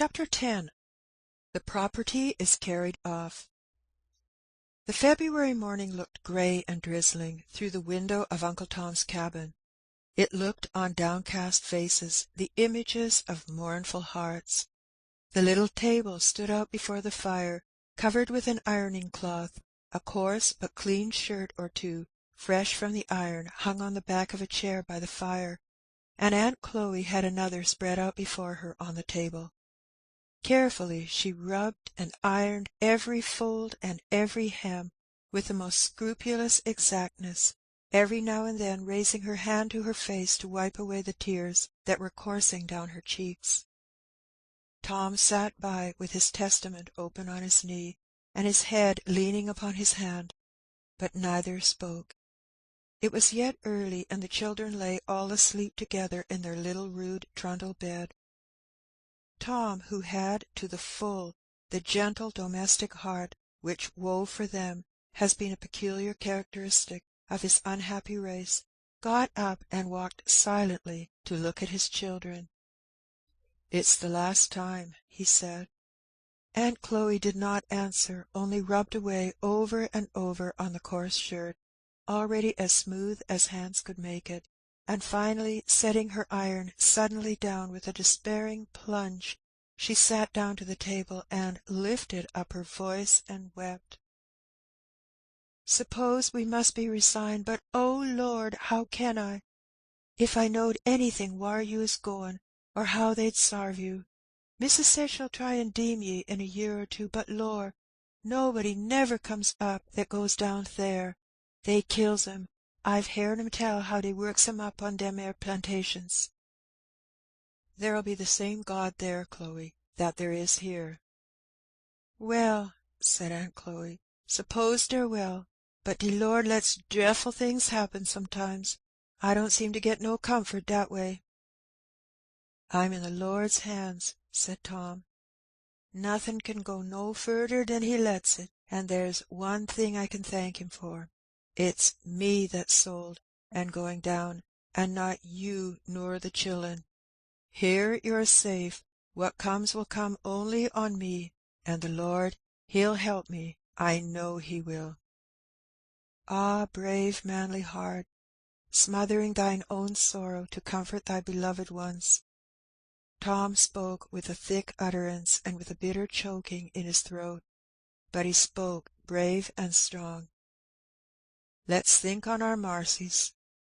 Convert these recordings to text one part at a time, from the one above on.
Chapter 10. The property is carried off. The February morning looked grey and drizzling through the window of Uncle Tom's cabin. It looked on downcast faces, the images of mournful hearts. The little table stood out before the fire, covered with an ironing cloth. A coarse but clean shirt or two, fresh from the iron, hung on the back of a chair by the fire, and Aunt Chloe had another spread out before her on the table. Carefully she rubbed and ironed every fold and every hem with the most scrupulous exactness, every now and then raising her hand to her face to wipe away the tears that were coursing down her cheeks. Tom sat by with his Testament open on his knee, and his head leaning upon his hand, but neither spoke. It was yet early, and the children lay all asleep together in their little rude trundle bed. Tom, who had to the full the gentle domestic heart which woe for them has been a peculiar characteristic of his unhappy race, got up and walked silently to look at his children. "It's the last time," he said. Aunt Chloe did not answer, only rubbed away over and over on the coarse shirt, already as smooth as hands could make it, and finally, setting her iron suddenly down with a despairing plunge, she sat down to the table and lifted up her voice and wept. "Suppose we must be resigned, but, oh Lord, how can I? If I knowed anything whar you is goin', or how they'd sarve you. Missus says she'll try and deem ye in a year or two, but lor, nobody never comes up that goes down there. They kills 'em. I've heard 'em tell how they works 'em up on them 'ere plantations." "There'll be the same God there, Chloe, that there is here." "Well," said Aunt Chloe, "suppose der will, but de Lord lets drefful things happen sometimes. I don't seem to get no comfort dat way." "I'm in the Lord's hands," said Tom. "Nothin' can go no furder than He lets it, and there's one thing I can thank Him for. It's me that's sold and going down, and not you nor the chillen. Here you're safe. What comes will come only on me, and the Lord, He'll help me. I know He will." Ah, brave manly heart, smothering thine own sorrow to comfort thy beloved ones. Tom spoke with a thick utterance and with a bitter choking in his throat, but he spoke brave and strong. "Let's think on our marcies,"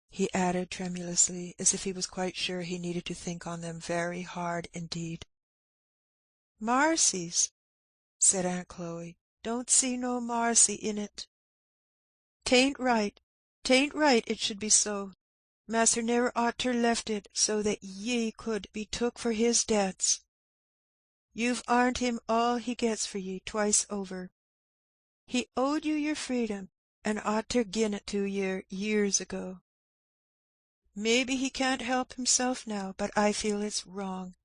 he added tremulously, as if he was quite sure he needed to think on them very hard indeed. "Marcies?" said Aunt Chloe. "Don't see no marcy in it. 'Tain't right it should be so. Mas'r never ought ter left it so that ye could be took for his debts. You've arned him all he gets for ye twice over. He owed you your freedom, and ought ter gin it to yer years ago. Maybe he can't help himself now, but I feel it's wrong.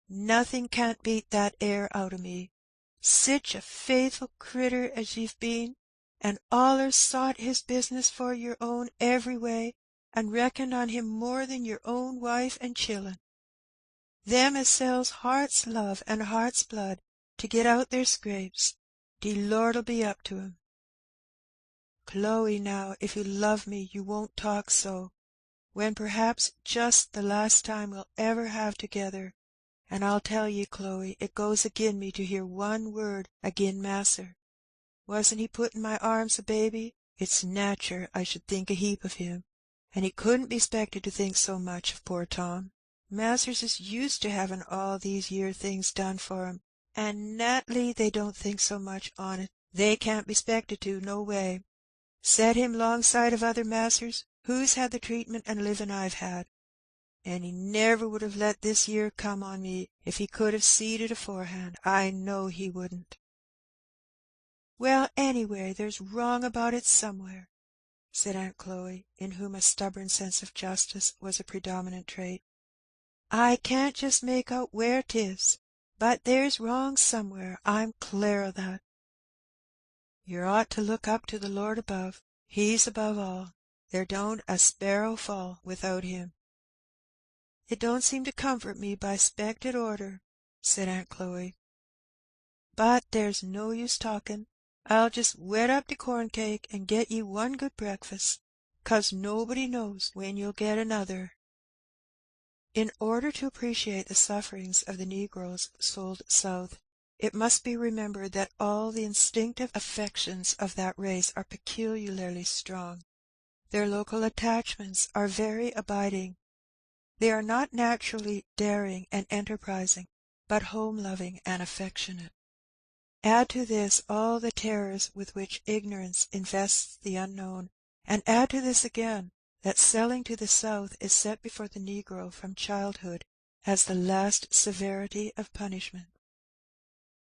Nothing can't beat that air out o' me. Sich a faithful critter as ye've been, and allers sought his business for your own every way, and reckoned on him more than your own wife and chillen. Them as sells heart's love and heart's blood to get out their scrapes, de Lord'll be up to 'em. Chloe, now, if you love me, you won't talk so, when perhaps just the last time we'll ever have together. And I'll tell ye, Chloe, it goes agin me to hear one word agin Mas'r. Wasn't he put in my arms a baby? It's natur' I should think a heap of him, and he couldn't be 'spected to think so much of poor Tom. Mas'rs is used to havin' all these yere things done for 'em, and nat'ly they don't think so much on it. They can't be 'spected to, no way. Set him 'longside of other masters who's had the treatment and livin' I've had, and he never would have let this year come on me if he could have seed it aforehand. I know he wouldn't." "Well, anyway, there's wrong about it somewhere," said Aunt Chloe, in whom a stubborn sense of justice was a predominant trait. "I can't just make out where 'tis, but there's wrong somewhere, I'm clear o' that." "Yer ought to look up to the Lord above. He's above all. There don't a sparrow fall without Him." "It don't seem to comfort me by 'spected order. said Aunt Chloe. "But there's no use talkin'. I'll just wet up de corn cake and get ye one good breakfast, 'cause nobody knows when you'll get another." In order to appreciate the sufferings of the negroes sold south, it must be remembered that all the instinctive affections of that race are peculiarly strong. Their local attachments are very abiding. They are not naturally daring and enterprising, but home-loving and affectionate. Add to this all the terrors with which ignorance invests the unknown, and add to this again that selling to the South is set before the negro from childhood as the last severity of punishment.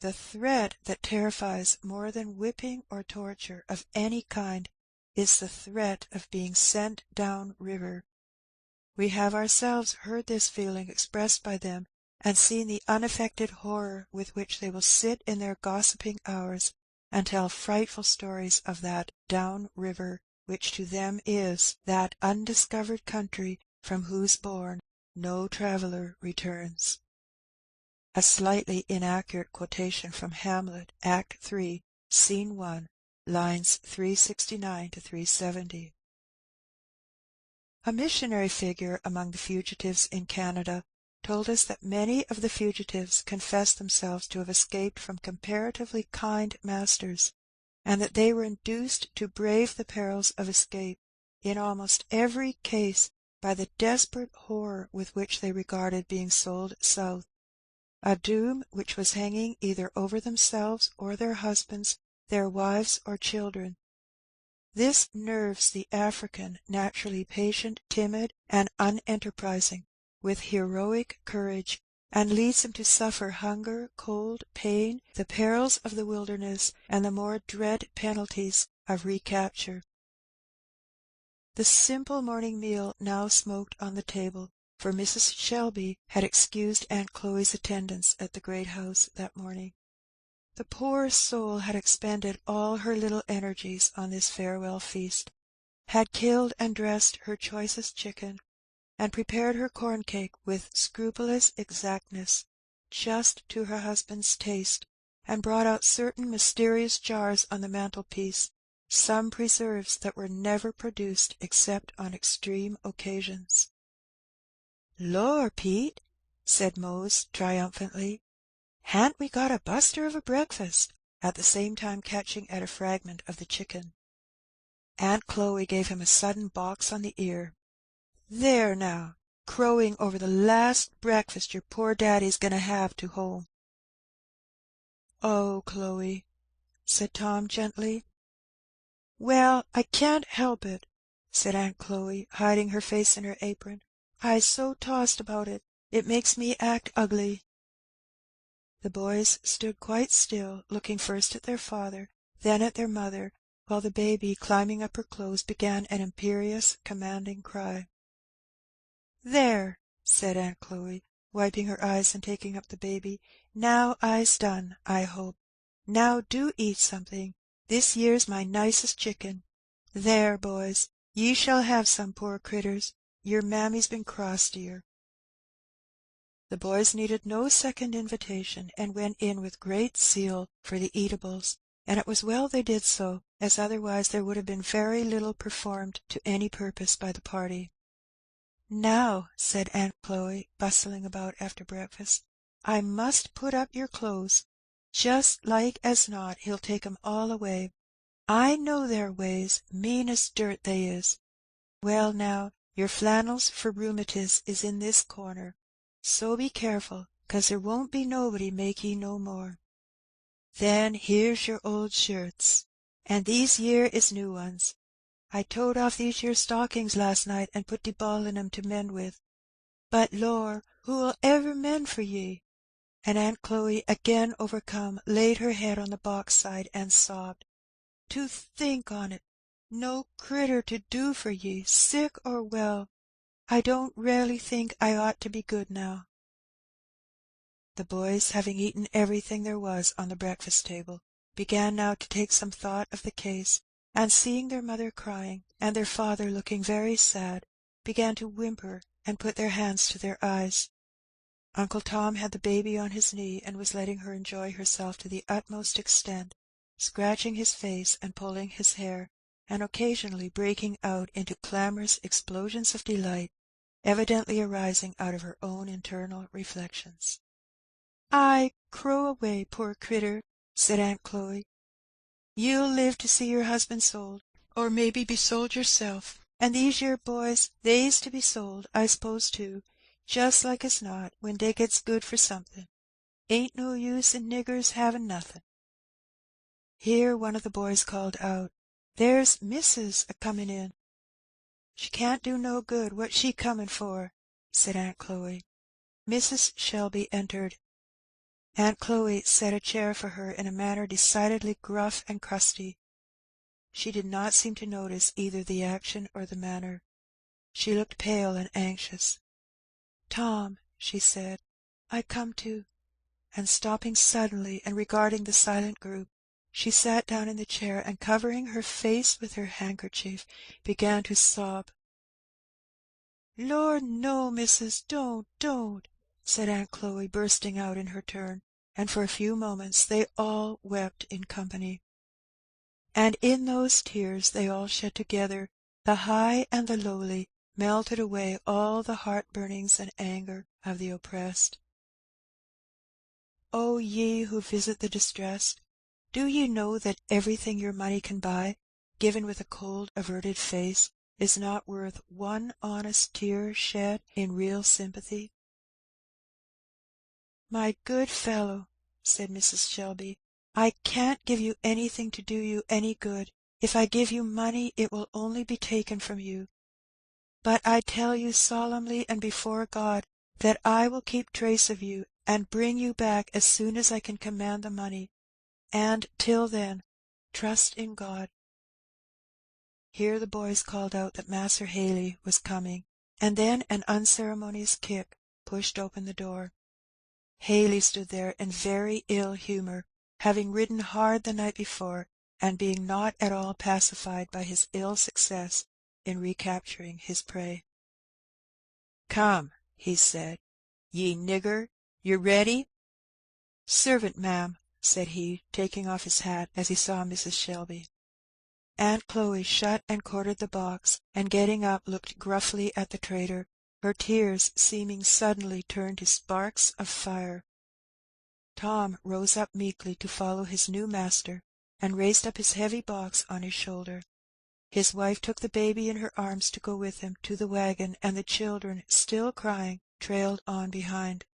The threat that terrifies more than whipping or torture of any kind is the threat of being sent down river. We have ourselves heard this feeling expressed by them, and seen the unaffected horror with which they will sit in their gossiping hours and tell frightful stories of that down river which to them is that undiscovered country from whose bourne no traveller returns. A slightly inaccurate quotation from Hamlet, Act 3, Scene 1, lines 369 to 370. A missionary figure among the fugitives in Canada told us that many of the fugitives confessed themselves to have escaped from comparatively kind masters, and that they were induced to brave the perils of escape, in almost every case, by the desperate horror with which they regarded being sold south, a doom which was hanging either over themselves or their husbands, their wives or children. This nerves the African, naturally patient, timid, and unenterprising, with heroic courage, and leads him to suffer hunger, cold, pain, the perils of the wilderness, and the more dread penalties of recapture. The simple morning meal now smoked on the table, for Mrs. Shelby had excused Aunt Chloe's attendance at the great house that morning. The poor soul had expended all her little energies on this farewell feast, had killed and dressed her choicest chicken, and prepared her corn cake with scrupulous exactness, just to her husband's taste, and brought out certain mysterious jars on the mantelpiece, some preserves that were never produced except on extreme occasions. "Lor, Pete," said Mose triumphantly, "han't we got a buster of a breakfast?" at the same time catching at a fragment of the chicken. Aunt Chloe gave him a sudden box on the ear. "There now, crowing over the last breakfast your poor daddy's going to have to home." "Oh, Chloe," said Tom gently. "Well, I can't help it," said Aunt Chloe, hiding her face in her apron. "I's so tossed about it, it makes me act ugly." The boys stood quite still, looking first at their father, then at their mother, while the baby, climbing up her clothes, began an imperious, commanding cry. "There," said Aunt Chloe, wiping her eyes and taking up the baby, "now I's done, I hope. Now do eat something. This yere's my nicest chicken. There, boys, ye shall have some, poor critters. Your mammy's been cross to yer." The boys needed no second invitation, and went in with great zeal for the eatables, and it was well they did so, as otherwise there would have been very little performed to any purpose by the party. "Now," said Aunt Chloe, bustling about after breakfast, "I must put up your clothes. Just like as not he'll take 'em all away. I know their ways, mean as dirt they is. Well, now, your flannels for rheumatiz is in this corner, so be careful, 'cause there won't be nobody make ye no more. Then here's your old shirts, and these yere is new ones. I toed off these yere stockings last night and put de ball in 'em to mend with. But, lor, who'll ever mend for ye?" And Aunt Chloe, again overcome, laid her head on the box side and sobbed. "To think on it, no critter to do for ye, sick or well. I don't raly think I ought to be good now." The boys, having eaten everything there was on the breakfast table, began now to take some thought of the case, and seeing their mother crying, and their father looking very sad, began to whimper and put their hands to their eyes. Uncle Tom had the baby on his knee, and was letting her enjoy herself to the utmost extent, scratching his face and pulling his hair, and occasionally breaking out into clamorous explosions of delight, evidently arising out of her own internal reflections. "Ay, crow away, poor crittur," said Aunt Chloe. "You'll live to see your husband sold, or maybe be sold yourself; and these yer boys, they's to be sold, I s'pose, too, just like as not, when dey gets good for somethin'. Ain't no use in niggers havin' nothin'." Here one of the boys called out, "There's missus a-comin' in." "She can't do no good. What's she comin' for?" said Aunt Chloe. Mrs. Shelby entered. Aunt Chloe set a chair for her in a manner decidedly gruff and crusty. She did not seem to notice either the action or the manner. She looked pale and anxious. "Tom," she said, "I come to—" and stopping suddenly and regarding the silent group, she sat down in the chair, and covering her face with her handkerchief, began to sob. "Lor, no, missus, don't," said Aunt Chloe, bursting out in her turn, and for a few moments they all wept in company. And in those tears they all shed together, the high and the lowly, melted away all the heart-burnings and anger of the oppressed. "O ye who visit the distressed, do ye know that everything your money can buy, given with a cold averted face, is not worth one honest tear shed in real sympathy?" "My good fellow," said Mrs. Shelby, "I can't give you anything to do you any good. If I give you money, it will only be taken from you. But I tell you solemnly and before God that I will keep trace of you, and bring you back as soon as I can command the money, and till then, trust in God." Here the boys called out that Mas'r Haley was coming, and then an unceremonious kick pushed open the door. Haley stood there in very ill humour, having ridden hard the night before, and being not at all pacified by his ill success in recapturing his prey. "Come," he said, "ye nigger, you ready?" "Servant, ma'am," said he, taking off his hat as he saw Mrs. Shelby. Aunt Chloe shut and corded the box, and getting up looked gruffly at the trader, her tears seeming suddenly turned to sparks of fire. Tom rose up meekly to follow his new master, and raised up his heavy box on his shoulder. His wife took the baby in her arms to go with him to the waggon, and the children, still crying, trailed on behind.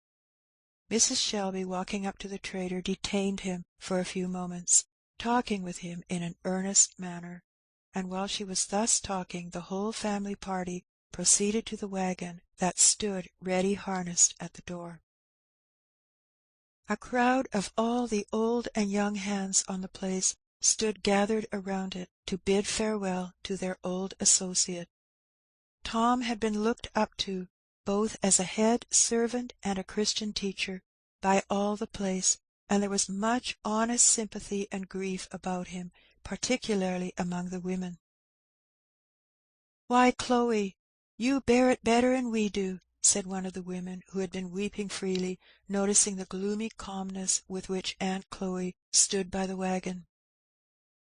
Mrs. Shelby, walking up to the trader, detained him for a few moments, talking with him in an earnest manner, and while she was thus talking, the whole family party proceeded to the waggon that stood ready harnessed at the door. A crowd of all the old and young hands on the place stood gathered around it to bid farewell to their old associate. Tom had been looked up to, both as a head servant and a Christian teacher, by all the place, and there was much honest sympathy and grief about him, particularly among the women. "Why, Chloe, you bear it better'n we do," said one of the women, who had been weeping freely, noticing the gloomy calmness with which Aunt Chloe stood by the waggon.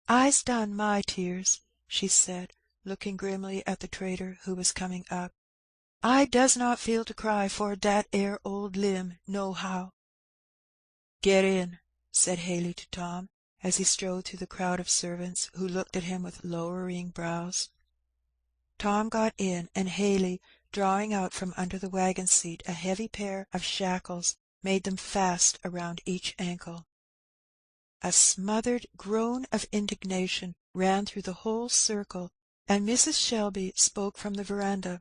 "I's done my tears," she said, looking grimly at the trader, who was coming up. "I does not feel to cry for dat 'ere old limb, nohow." "Get in," said Haley to Tom, as he strode through the crowd of servants, who looked at him with lowering brows. Tom got in, and Haley, drawing out from under the waggon seat a heavy pair of shackles, made them fast around each ankle. A smothered groan of indignation ran through the whole circle, and Mrs. Shelby spoke from the verandah.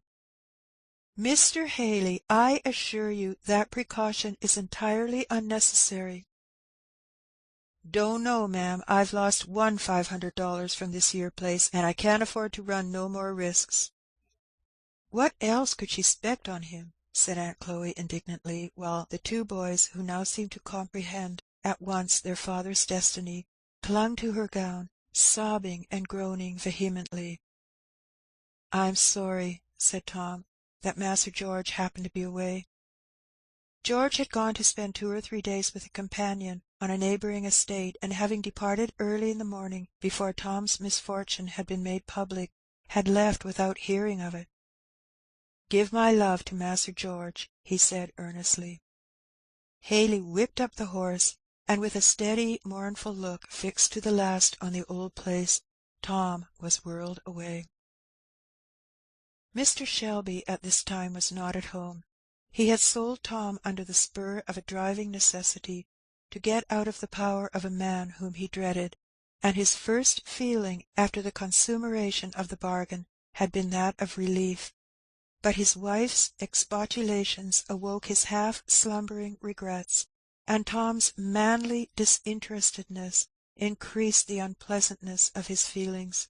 "Mr. Haley, I assure you that precaution is entirely unnecessary." "Dunno, ma'am, I've lost one $500 from this here place, and I can't afford to run no more risks." "What else could she 'spect on him?" said Aunt Chloe indignantly, while the two boys, who now seemed to comprehend at once their father's destiny, clung to her gown, sobbing and groaning vehemently. "I'm sorry," said Tom, "that Master George happened to be away." George had gone to spend 2 or 3 days with a companion on a neighbouring estate, and having departed early in the morning, before Tom's misfortune had been made public, had left without hearing of it. "Give my love to Master George," he said earnestly. Haley whipped up the horse, and with a steady, mournful look fixed to the last on the old place, Tom was whirled away. Mr. Shelby at this time was not at home. He had sold Tom under the spur of a driving necessity, to get out of the power of a man whom he dreaded, and his first feeling after the consummation of the bargain had been that of relief. But his wife's expostulations awoke his half-slumbering regrets, and Tom's manly disinterestedness increased the unpleasantness of his feelings.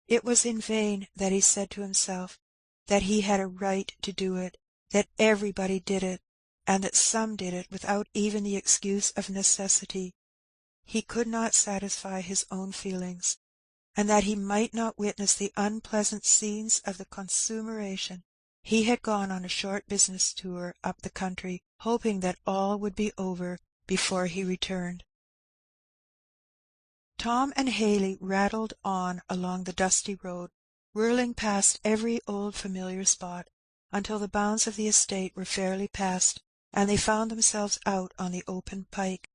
It was in vain that he said to himself that he had a right to do it, that everybody did it, and that some did it without even the excuse of necessity. He could not satisfy his own feelings, and that he might not witness the unpleasant scenes of the consummation, he had gone on a short business tour up the country, hoping that all would be over before he returned. Tom and Haley rattled on along the dusty road, whirling past every old familiar spot, until the bounds of the estate were fairly passed, and they found themselves out on the open pike.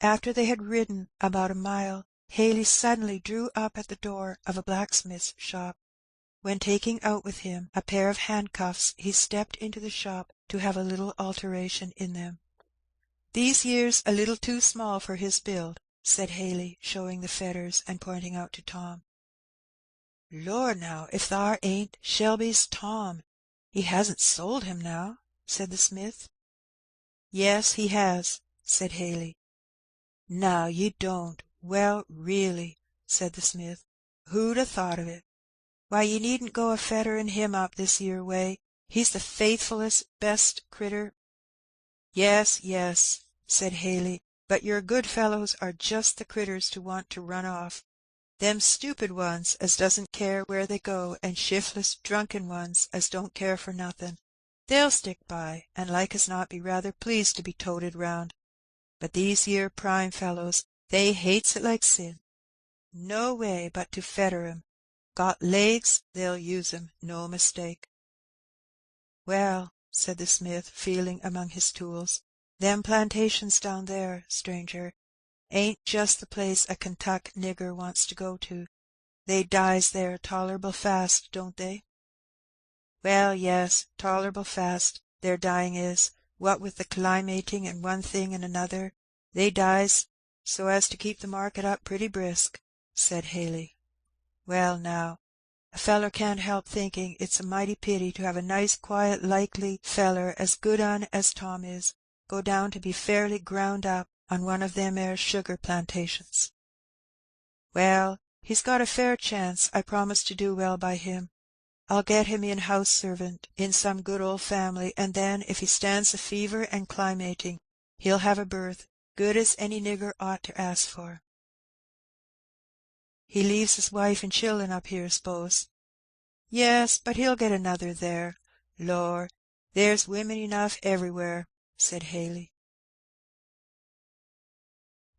After they had ridden about a mile, Haley suddenly drew up at the door of a blacksmith's shop. When taking out with him a pair of handcuffs, he stepped into the shop to have a little alteration in them. "These yere's a little too small for his build," said Haley, showing the fetters and pointing out to Tom. "Lor, now, if thar ain't Shelby's Tom! He hasn't sold him now?" said the smith. "Yes, he has," said Haley. "Now, you don't! Well, really," said the smith, "who'd a thought of it? Why, you needn't go a fetterin' him up this yer way. He's the faithfullest, best critter—" "Yes, yes," said Haley, "but your good fellows are just the critters to want to run off. Them stupid ones as doesn't care where they go, and shiftless, drunken ones as don't care for nothin', they'll stick by, and like as not be rather pleased to be toted round. But these yer prime fellows, they hates it like sin. No way but to fetter 'em. Got legs, they'll use 'em, no mistake." "Well," said the smith, feeling among his tools, "them plantations down there, stranger, ain't just the place a Kentuck nigger wants to go to. They dies there tolerable fast, don't they?" "Well, yes, tolerable fast, their dying is, what with the climating and one thing and another. They dies so as to keep the market up pretty brisk," said Haley. "Well, now, a feller can't help thinking it's a mighty pity to have a nice, quiet, likely feller as good un as Tom is, go down to be fairly ground up on one of them 'ere sugar plantations." "Well, he's got a fair chance. I promised to do well by him. I'll get him in house servant in some good old family, and then, if he stands the fever and climating, he'll have a berth, good as any nigger ought to ask for." "He leaves his wife and children up here, s'pose?" "Yes, but he'll get another there. Lor, there's women enough everywhere," said Haley.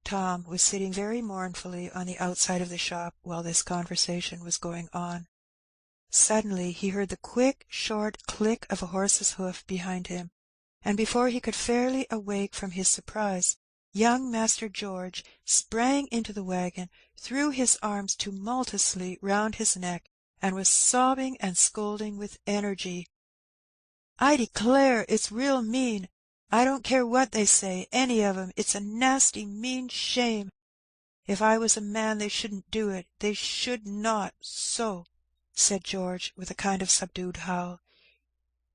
Tom was sitting very mournfully on the outside of the shop while this conversation was going on. Suddenly he heard the quick, short click of a horse's hoof behind him, and before he could fairly awake from his surprise, young Master George sprang into the waggon, threw his arms tumultuously round his neck, and was sobbing and scolding with energy. "I declare it's real mean. I don't care what they say, any of 'em. It's a nasty, mean shame. If I was a man they shouldn't do it. They should not so," said George, with a kind of subdued howl.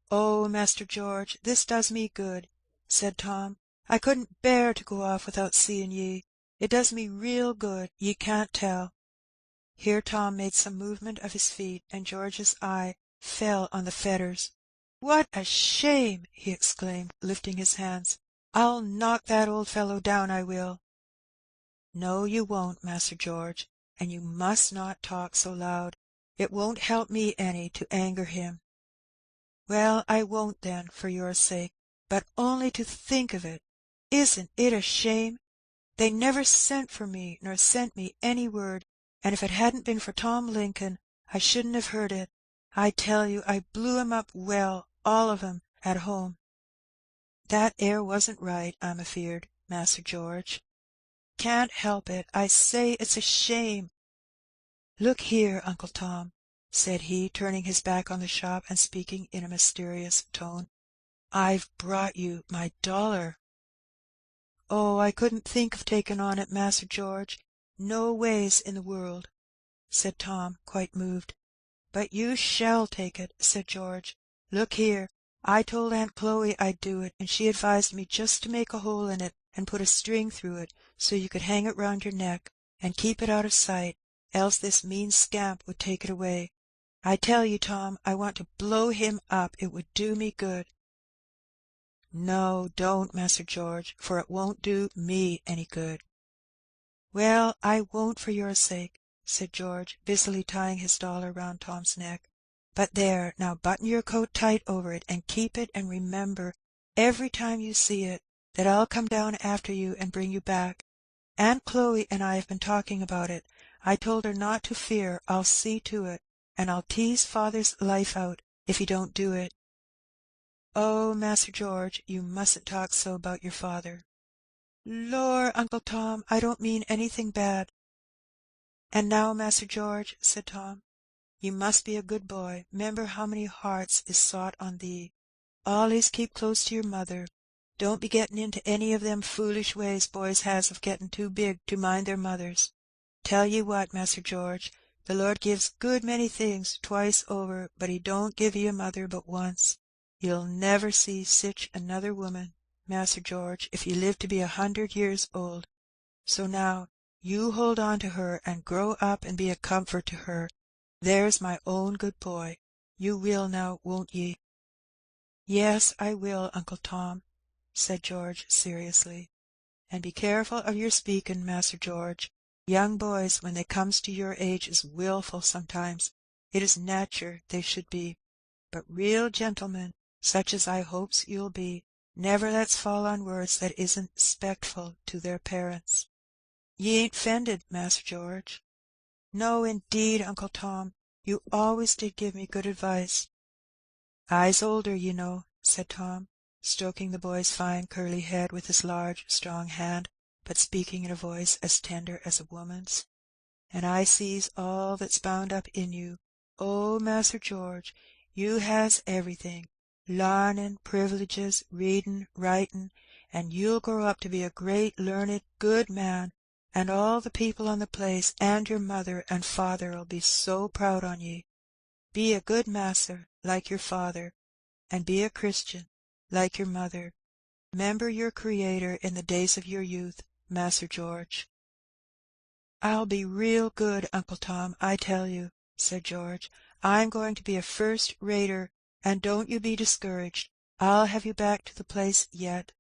"Oh, Master George, this does me good," said Tom. "I couldn't bear to go off without seeing ye. It does me real good, ye can't tell." Here Tom made some movement of his feet, and George's eye fell on the fetters. "What a shame!" he exclaimed, lifting his hands. "I'll knock that old fellow down, I will." "No, you won't, Master George, and you must not talk so loud. It won't help me any to anger him." "Well, I won't then, for your sake. But only to think of it! Isn't it a shame? They never sent for me, nor sent me any word, and if it hadn't been for Tom Lincoln, I shouldn't have heard it. I tell you, I blew 'em up well, all of 'em, at home." "That 'ere wasn't right, I'm afeard, Master George." "Can't help it. I say it's a shame. Look here, Uncle Tom," said he, turning his back on the shop and speaking in a mysterious tone, "I've brought you my $1." "Oh, I couldn't think of taking on it, Master George, no ways in the world," said Tom, quite moved. "But you shall take it," said George. "Look here, I told Aunt Chloe I'd do it, and she advised me just to make a hole in it and put a string through it, so you could hang it round your neck, and keep it out of sight, else this mean scamp would take it away. I tell you, Tom, I want to blow him up, it would do me good." "No, don't, Master George, for it won't do me any good." "Well, I won't for your sake," said George, busily tying his dollar round Tom's neck. "But there, now button your coat tight over it, and keep it, and remember, every time you see it, that I'll come down after you and bring you back. Aunt Chloe and I have been talking about it. I told her not to fear, I'll see to it, and I'll tease father's life out if he don't do it." "Oh, Master George, you mustn't talk so about your father." "Lor, Uncle Tom, I don't mean anything bad." "And now, Master George," said Tom, "you must be a good boy. 'Member how many hearts is sot on thee. Allays keep close to your mother. Don't be getting into any of them foolish ways boys has of getting too big to mind their mothers. Tell ye what, Master George, the Lord gives good many things twice over, but He don't give 'ee a mother but once. You'll never see sich another woman, Master George, if you live to be 100 years old. So now, you hold on to her, and grow up and be a comfort to her. There's my own good boy. You will now, won't ye?" "Yes, I will, Uncle Tom," said George seriously. "And be careful of your speaking, Master George. Young boys, when they comes to your age, is wilful sometimes. It is natur they should be. But real gentlemen, such as I hopes you'll be, never lets fall on words that isn't 'spectful to their parents. Ye ain't 'fended, Master George?" "No, indeed, Uncle Tom. You always did give me good advice." "I's older, you know," said Tom, stroking the boy's fine curly head with his large strong hand, but speaking in a voice as tender as a woman's, "and I sees all that's bound up in you. Oh, Master George, you has everything, larnin', privileges, readin', writin', and you'll grow up to be a great, learned, good man, and all the people on the place, and your mother and father'll be so proud on ye. Be a good masser, like your father, and be a Christian, like your mother. 'Member your Creator in the days of your youth, Master George." "I'll be real good, Uncle Tom, I tell you," said George. "I'm going to be a first-rater, and don't you be discouraged. I'll have you back to the place yet.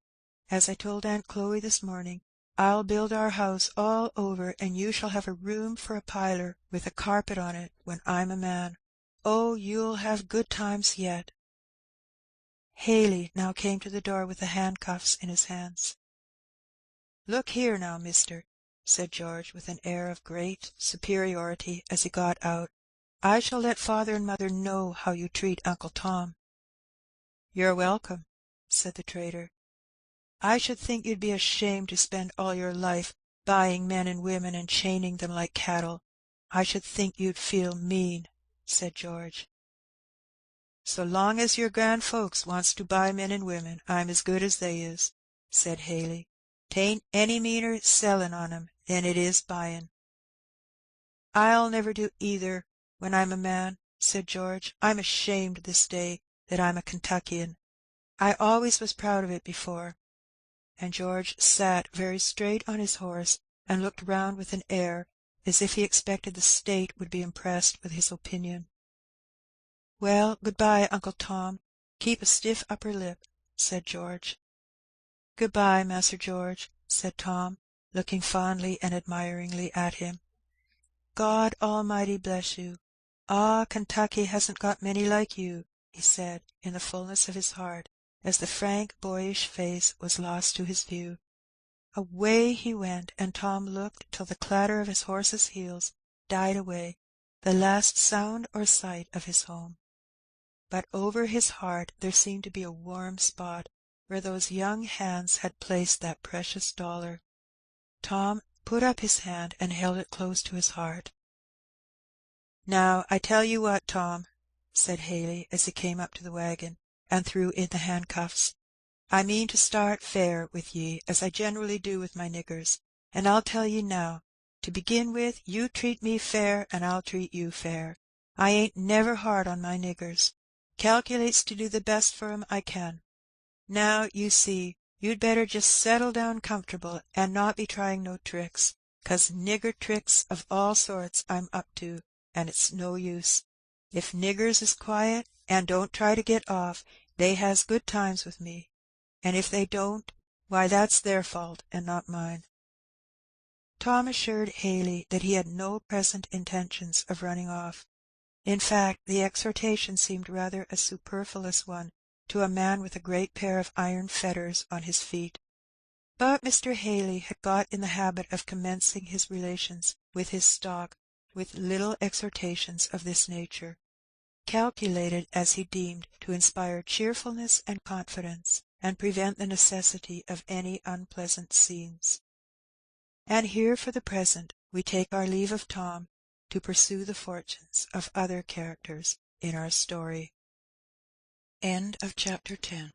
As I told Aunt Chloe this morning, I'll build our house all over, and you shall have a room for a parlour, with a carpet on it, when I'm a man. Oh, you'll have good times yet." Haley now came to the door with the handcuffs in his hands. "Look here now, mister," said George, with an air of great superiority, as he got out, "I shall let father and mother know how you treat Uncle Tom." "You're welcome," said the trader. "I should think you'd be ashamed to spend all your life buying men and women and chaining them like cattle. I should think you'd feel mean," said George. "So long as your grand folks wants to buy men and women, I'm as good as they is," said Haley. "'Tain't any meaner sellin' on 'em than it is buyin'." "I'll never do either when I'm a man," said George. "I'm ashamed this day that I'm a Kentuckian. I always was proud of it before." And George sat very straight on his horse, and looked round with an air as if he expected the State would be impressed with his opinion. "Well, good-bye, Uncle Tom. Keep a stiff upper lip," said George. "Good-bye, Master George," said Tom, looking fondly and admiringly at him. "God Almighty bless you. Ah, Kentucky hasn't got many like you," he said, in the fullness of his heart, as the frank, boyish face was lost to his view. Away he went, and Tom looked till the clatter of his horse's heels died away, the last sound or sight of his home. But over his heart there seemed to be a warm spot where those young hands had placed that precious $1. Tom put up his hand and held it close to his heart. "Now, I tell you what, Tom," said Haley, as he came up to the waggon and threw in the handcuffs, "I mean to start fair with ye, as I generally do with my niggers, and I'll tell ye now, to begin with, you treat me fair, and I'll treat you fair. I ain't never hard on my niggers. Calculates to do the best for 'em I can. Now, you see, you'd better just settle down comfortable, and not be trying no tricks, 'cause nigger tricks of all sorts I'm up to, and it's no use. If niggers is quiet, and don't try to get off, they has good times with me, and if they don't, why that's their fault, and not mine." Tom assured Haley that he had no present intentions of running off. In fact, the exhortation seemed rather a superfluous one to a man with a great pair of iron fetters on his feet. But Mr. Haley had got in the habit of commencing his relations with his stock with little exhortations of this nature, calculated, as he deemed, to inspire cheerfulness and confidence, and prevent the necessity of any unpleasant scenes. And here, for the present, we take our leave of Tom, to pursue the fortunes of other characters in our story. End of chapter 10.